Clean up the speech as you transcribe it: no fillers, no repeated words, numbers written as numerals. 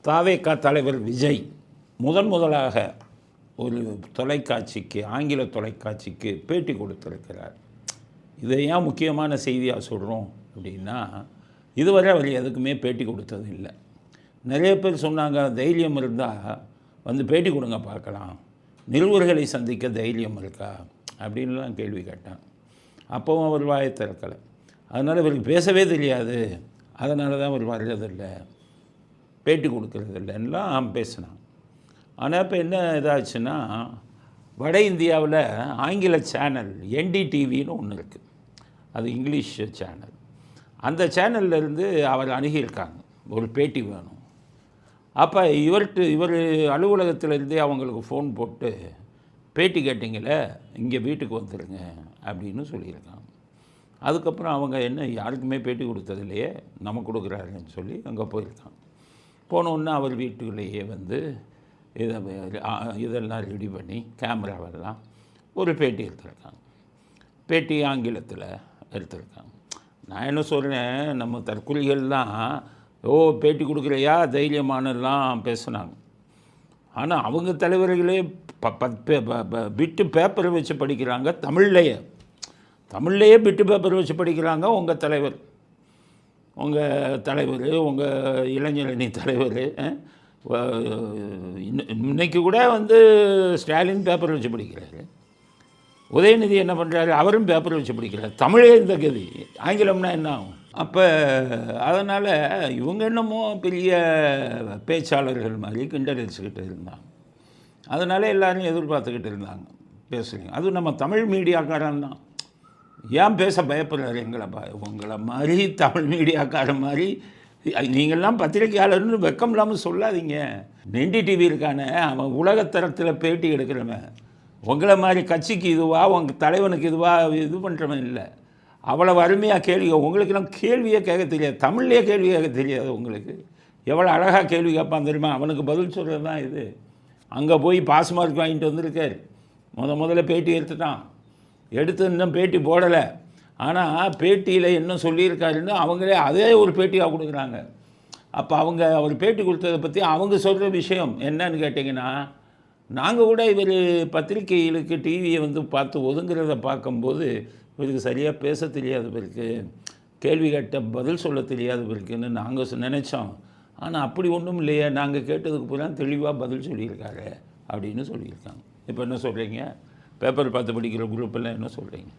தாவேகா தலைவர் விஜய் முதலாக ஒரு தொலைக்காட்சிக்கு, ஆங்கில தொலைக்காட்சிக்கு பேட்டி கொடுத்திருக்கிறார். இதை ஏன் முக்கியமான செய்தியாக சொல்கிறோம் அப்படின்னா, இதுவரை அவர் எதுக்குமே பேட்டி கொடுத்தது இல்லை. நிறைய பேர் சொன்னாங்க, தைரியம் இருந்தால் வந்து பேட்டி கொடுங்க பார்க்கலாம், நிருபர்களை சந்திக்க தைரியம் இருக்கா அப்படின்லாம் கேள்வி கேட்டான். அப்போவும் அவர் வாயை திறக்கலை. அதனால் இவருக்கு பேசவே தெரியாது, அதனால தான் அவர் வர்றதில்லை, பேட்டி கொடுக்கறதில்லைன்னெலாம் பேசினான். ஆனால் இப்போ என்ன இதாச்சுன்னா, வட இந்தியாவில் ஆங்கில சேனல் NDTVன்னு ஒன்று இருக்குது, அது இங்கிலீஷ் சேனல். அந்த சேனல்லேருந்து அவர் அணுகியிருக்காங்க, ஒரு பேட்டி வேணும். அப்போ இவர் அலுவலகத்திலேருந்தே அவங்களுக்கு ஃபோன் போட்டு, பேட்டி கேட்டிங்களே, இங்கே வீட்டுக்கு வந்துடுங்க அப்படின்னு சொல்லியிருக்காங்க. அதுக்கப்புறம் அவங்க என்ன யாருக்குமே பேட்டி கொடுத்ததில்லையே, நம்ம கொடுக்குறாருன்னு சொல்லி அங்கே போயிருக்காங்க. போனோன்னே அவர் வீட்டுக்குள்ளேயே வந்து இதெல்லாம் ரெடி பண்ணி கேமராவெல்லாம் ஒரு பேட்டி எடுத்துருக்காங்க. பேட்டி ஆங்கிலத்தில் எடுத்துருக்காங்க. நான் என்ன சொல்கிறேன், நம்ம தற்கொலைகள்லாம் பேட்டி கொடுக்குறையா தைரியமானலாம் பேசுனாங்க. ஆனால் அவங்க தலைவர்களே பிட்டு பேப்பரை வச்சு படிக்கிறாங்க, தமிழ்லையே பிட்டு பேப்பர் வச்சு படிக்கிறாங்க. உங்கள் தலைவர், உங்கள் இளைஞரணி தலைவர் இன்றைக்கி கூட வந்து ஸ்டாலின் பேப்பர் வச்சு படிக்கிறாரு. உதயநிதி என்ன பண்ணுறாரு, அவரும் பேப்பர் வச்சு படிக்கிறார். தமிழே இந்த கதி, ஆங்கிலம்னா என்ன ஆகும்? அப்போ அதனால் இவங்க என்னமோ பெரிய பேச்சாளர்கள் மாதிரி கிண்டல் அடிச்சுக்கிட்டு இருந்தாங்க. அதனால் எல்லோரும் எதிர்பார்த்துக்கிட்டு இருந்தாங்க பேசுகிறீங்க. அதுவும் நம்ம தமிழ் மீடியாக்காரன் தான். ஏன் பேச பயப்படுறாரு உங்களை மாதிரி தமிழ் மீடியாக்காரன் மாதிரி நீங்கள்லாம் பத்திரிகையாளர்னு வெக்கம் இல்லாமல் சொல்லாதீங்க. NDTV இருக்கானே, அவன் உலகத்தரத்தில் பேட்டி எடுக்கிறவன். உங்களை மாதிரி கட்சிக்கு இதுவா, உங்கள் தலைவனுக்கு இதுவா இது பண்ணுறவன் இல்லை. அவ்வளோ அருமையாக கேள்வி, உங்களுக்கெல்லாம் கேள்வியே கேட்க தெரியாது, தமிழ்லேயே கேள்வி கேட்க தெரியாது. உங்களுக்கு எவ்வளோ அழகாக கேள்வி கேட்பான் தெரியுமா? அவனுக்கு பதில் சொல்கிறது தான் இது. அங்கே போய் பாஸ் மார்க் வாங்கிட்டு வந்திருக்கார். முதல்ல பேட்டி எடுத்து இன்னும் பேட்டி போடலை. ஆனால் பேட்டியில் என்ன சொல்லியிருக்காருன்னு அவங்களே அதே ஒரு பேட்டியாக கொடுக்குறாங்க. அப்போ அவர் பேட்டி கொடுத்ததை பற்றி அவங்க சொல்கிற விஷயம் என்னன்னு கேட்டிங்கன்னா, நாங்கள் கூட இவர் பத்திரிகைகளுக்கு டிவியை வந்து பார்த்து ஒதுங்கிறத பார்க்கும்போது இவருக்கு சரியாக பேச தெரியாதவருக்கு, கேள்வி கேட்ட பதில் சொல்ல தெரியாதவருக்குன்னு நாங்கள் நினச்சோம். ஆனால் அப்படி ஒன்றும் இல்லையே, நாங்கள் கேட்டதுக்கு பூரா தெளிவாக பதில் சொல்லியிருக்காரு அப்படின்னு சொல்லியிருக்காங்க. இப்போ என்ன சொல்கிறீங்க? பேப்பர் பார்த்து படிக்கிற குரூப்பெல்லாம் என்ன சொல்கிறீங்க?